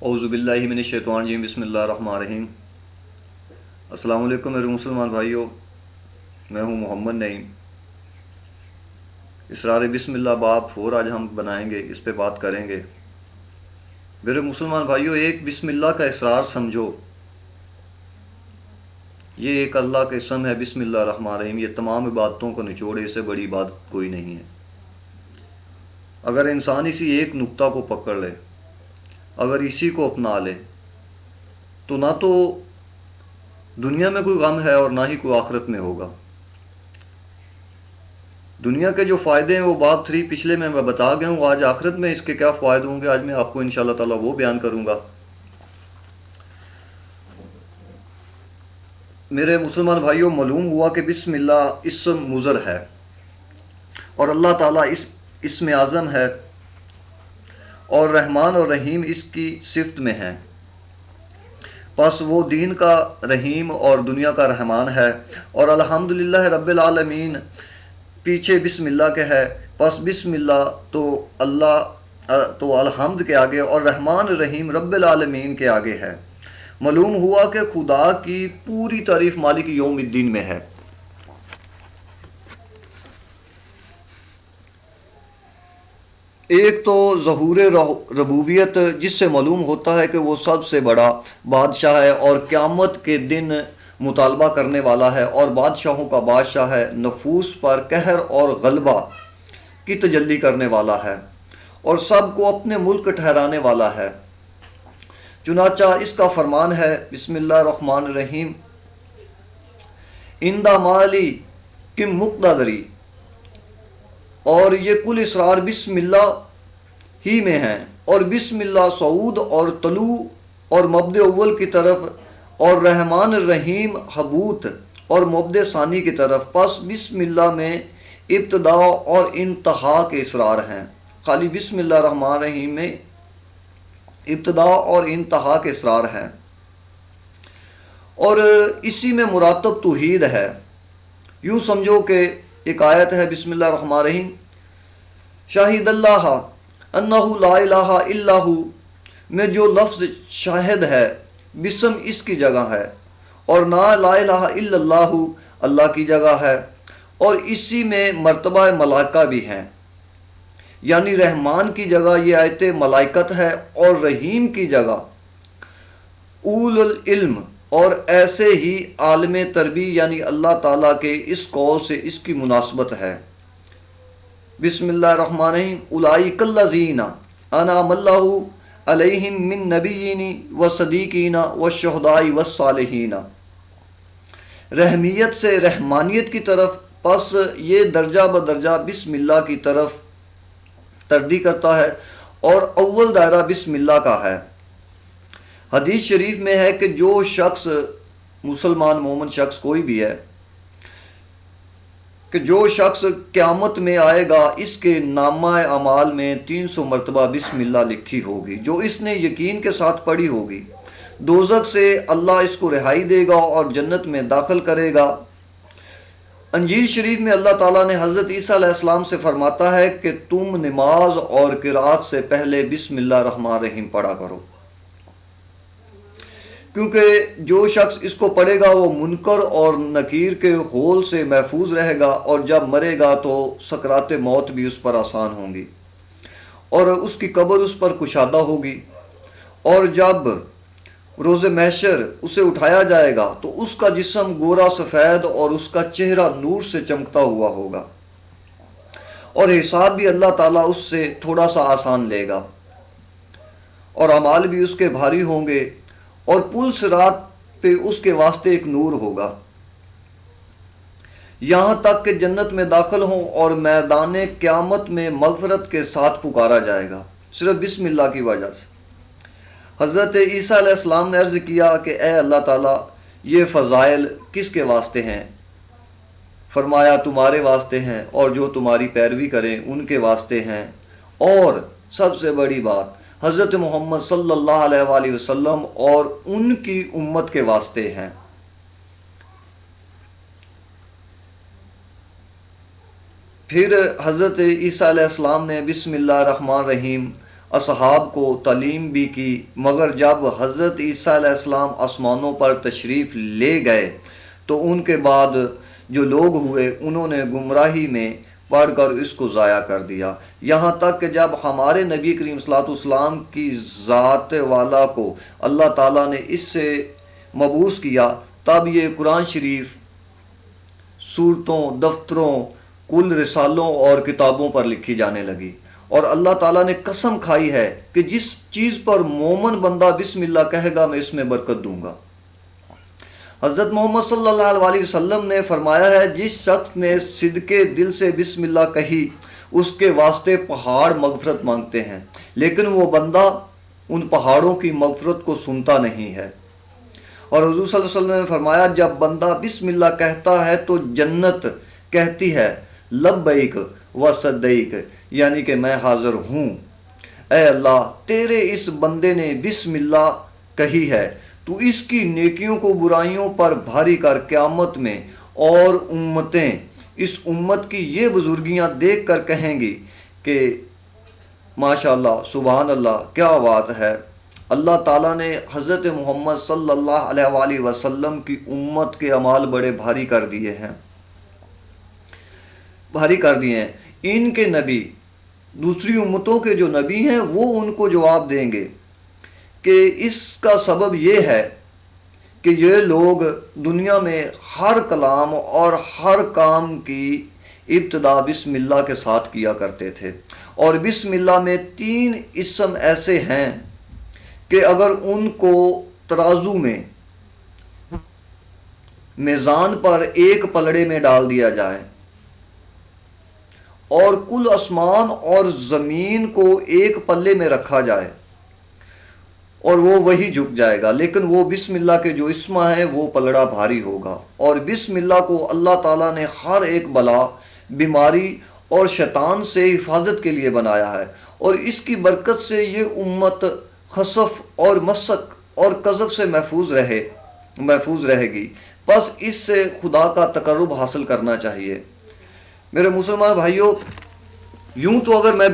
اعوذ باللہ من الشیطان الرجیم، بسم اللہ الرحمن الرحیم۔ السلام علیکم میرے مسلمان بھائیوں، میں ہوں محمد نعیم۔ اسرار بسم اللہ باب 4 آج ہم بنائیں گے، اس پہ بات کریں گے۔ میرے مسلمان بھائیوں، ایک بسم اللہ کا اسرار سمجھو، یہ ایک اللہ کا اسم ہے، بسم اللہ الرحمن الرحیم۔ یہ تمام عبادتوں کو نچوڑے، اس سے بڑی عبادت کوئی نہیں ہے۔ اگر انسان اسی ایک نقطہ کو پکڑ لے، اگر اسی کو اپنا لے، تو نہ تو دنیا میں کوئی غم ہے اور نہ ہی کوئی آخرت میں ہوگا۔ دنیا کے جو فائدے ہیں وہ باب 3 پچھلے میں بتا گیا ہوں۔ آج آخرت میں اس کے کیا فائدے ہوں گے، آج میں آپ کو انشاءاللہ تعالیٰ وہ بیان کروں گا۔ میرے مسلمان بھائیوں، معلوم ہوا کہ بسم اللہ اسم مضر ہے اور اللہ تعالیٰ اسم اعظم ہے، اور رحمان اور رحیم اس کی صفت میں ہیں۔ پس وہ دین کا رحیم اور دنیا کا رحمان ہے، اور الحمدللہ رب العالمین پیچھے بسم اللہ کے ہے۔ پس بسم اللہ تو الحمد کے آگے، اور رحمان رحیم رب العالمین کے آگے ہے۔ معلوم ہوا کہ خدا کی پوری تعریف مالک یوم الدین میں ہے۔ ایک تو ظہور ربوبیت، جس سے معلوم ہوتا ہے کہ وہ سب سے بڑا بادشاہ ہے اور قیامت کے دن مطالبہ کرنے والا ہے، اور بادشاہوں کا بادشاہ ہے، نفوس پر قہر اور غلبہ کی تجلی کرنے والا ہے، اور سب کو اپنے ملک ٹھہرانے والا ہے۔ چنانچہ اس کا فرمان ہے، بسم اللہ الرحمن الرحیم، اندہ مالی کم مقتدری، اور یہ کل اسرار بسم اللہ ہی میں ہیں، اور بسم اللہ صعود اور طلوع اور مبدأ اول کی طرف، اور رحمان الرحیم حبوط اور مبدأ ثانی کی طرف۔ پس بسم اللہ میں ابتدا اور انتہا کے اسرار ہیں۔ خالی بسم اللہ الرحمن الرحیم میں ابتدا اور انتہا کے اسرار ہیں، اور اسی میں مراتب توحید ہے۔ یوں سمجھو کہ ایک آیت ہے، بسم اللہ الرحمن الرحیم، شاہد اللہ انہ لا الہ الا ہو، میں جو لفظ شاہد ہے، بسم اس کی جگہ ہے، اور نا لا الہ الا اللہ، اللہ کی جگہ ہے، اور اسی میں مرتبہ ملائکہ بھی ہیں۔ یعنی رحمان کی جگہ یہ آیت ملائکت ہے، اور رحیم کی جگہ اول العلم، اور ایسے ہی عالم تربی یعنی اللہ تعالیٰ کے اس قول سے اس کی مناسبت ہے۔ بسم اللہ الرحمن الرحیم، اولئک الذین انعم اللہ علیہم من نبیین و صدیقین و شہداء و صالحین۔ رحمیت سے رحمانیت کی طرف، پس یہ درجہ بدرجہ بسم اللہ کی طرف تردید کرتا ہے، اور اول دائرہ بسم اللہ کا ہے۔ حدیث شریف میں ہے کہ جو شخص مسلمان مومن شخص کوئی بھی ہے، کہ جو شخص قیامت میں آئے گا، اس کے نامہ اعمال میں 300 مرتبہ بسم اللہ لکھی ہوگی، جو اس نے یقین کے ساتھ پڑھی ہوگی۔ دوزخ سے اللہ اس کو رہائی دے گا اور جنت میں داخل کرے گا۔ انجیل شریف میں اللہ تعالیٰ نے حضرت عیسیٰ علیہ السلام سے فرماتا ہے کہ تم نماز اور قرات سے پہلے بسم اللہ الرحمن الرحیم پڑھا کرو، کیونکہ جو شخص اس کو پڑھے گا وہ منکر اور نکیر کے ہول سے محفوظ رہے گا، اور جب مرے گا تو سکرات موت بھی اس پر آسان ہوں گی، اور اس کی قبر اس پر کشادہ ہوگی، اور جب روز محشر اسے اٹھایا جائے گا تو اس کا جسم گورا سفید اور اس کا چہرہ نور سے چمکتا ہوا ہوگا، اور حساب بھی اللہ تعالیٰ اس سے تھوڑا سا آسان لے گا، اور اعمال بھی اس کے بھاری ہوں گے، اور پل صراط پہ اس کے واسطے ایک نور ہوگا، یہاں تک کہ جنت میں داخل ہوں اور میدان قیامت میں مغفرت کے ساتھ پکارا جائے گا، صرف بسم اللہ کی وجہ سے۔ حضرت عیسیٰ علیہ السلام نے عرض کیا کہ اے اللہ تعالیٰ، یہ فضائل کس کے واسطے ہیں؟ فرمایا تمہارے واسطے ہیں، اور جو تمہاری پیروی کریں ان کے واسطے ہیں، اور سب سے بڑی بات حضرت محمد صلی اللہ علیہ وآلہ وسلم اور ان کی امت کے واسطے ہیں۔ پھر حضرت عیسیٰ علیہ السلام نے بسم اللہ الرحمن الرحیم اصحاب کو تعلیم بھی کی، مگر جب حضرت عیسیٰ علیہ السلام آسمانوں پر تشریف لے گئے تو ان کے بعد جو لوگ ہوئے انہوں نے گمراہی میں پڑھ کر اس کو ضائع کر دیا، یہاں تک کہ جب ہمارے نبی کریم صلی اللہ علیہ وسلم کی ذات والا کو اللہ تعالیٰ نے اس سے مبعوث کیا، تب یہ قرآن شریف صورتوں، دفتروں، کل رسالوں اور کتابوں پر لکھی جانے لگی، اور اللہ تعالیٰ نے قسم کھائی ہے کہ جس چیز پر مومن بندہ بسم اللہ کہے گا میں اس میں برکت دوں گا۔ حضرت محمد صلی اللہ علیہ وسلم نے فرمایا ہے، جس شخص نے صدقے دل سے بسم اللہ کہی اس کے واسطے پہاڑ مغفرت مانگتے ہیں، لیکن وہ بندہ ان پہاڑوں کی مغفرت کو سنتا نہیں ہے۔ اور حضور صلی اللہ علیہ وسلم نے فرمایا، جب بندہ بسم اللہ کہتا ہے تو جنت کہتی ہے لبیک و صدیق، یعنی کہ میں حاضر ہوں۔ اے اللہ، تیرے اس بندے نے بسم اللہ کہی ہے، تو اس کی نیکیوں کو برائیوں پر بھاری کر قیامت میں، اور امتیں اس امت کی یہ بزرگیاں دیکھ کر کہیں گی کہ ماشاءاللہ، سبحان اللہ، کیا بات ہے۔ اللہ تعالیٰ نے حضرت محمد صلی اللہ علیہ وآلہ وسلم کی امت کے اعمال بڑے بھاری کر دیے ہیں، ان کے نبی، دوسری امتوں کے جو نبی ہیں وہ ان کو جواب دیں گے کہ اس کا سبب یہ ہے کہ یہ لوگ دنیا میں ہر کلام اور ہر کام کی ابتدا بسم اللہ کے ساتھ کیا کرتے تھے، اور بسم اللہ میں 3 اسم ایسے ہیں کہ اگر ان کو ترازو میں میزان پر ایک پلڑے میں ڈال دیا جائے اور کل آسمان اور زمین کو ایک پلے میں رکھا جائے اور وہ وہی جھک جائے گا، لیکن وہ بسم اللہ کے جو اسم ہیں وہ پلڑا بھاری ہوگا۔ اور بسم اللہ کو اللہ تعالیٰ نے ہر ایک بلا، بیماری اور شیطان سے حفاظت کے لیے بنایا ہے، اور اس کی برکت سے یہ امت خسف اور مسک اور قذف سے محفوظ رہے گی۔ بس اس سے خدا کا تقرب حاصل کرنا چاہیے۔ میرے مسلمان بھائیوں، یوں تو اگر میں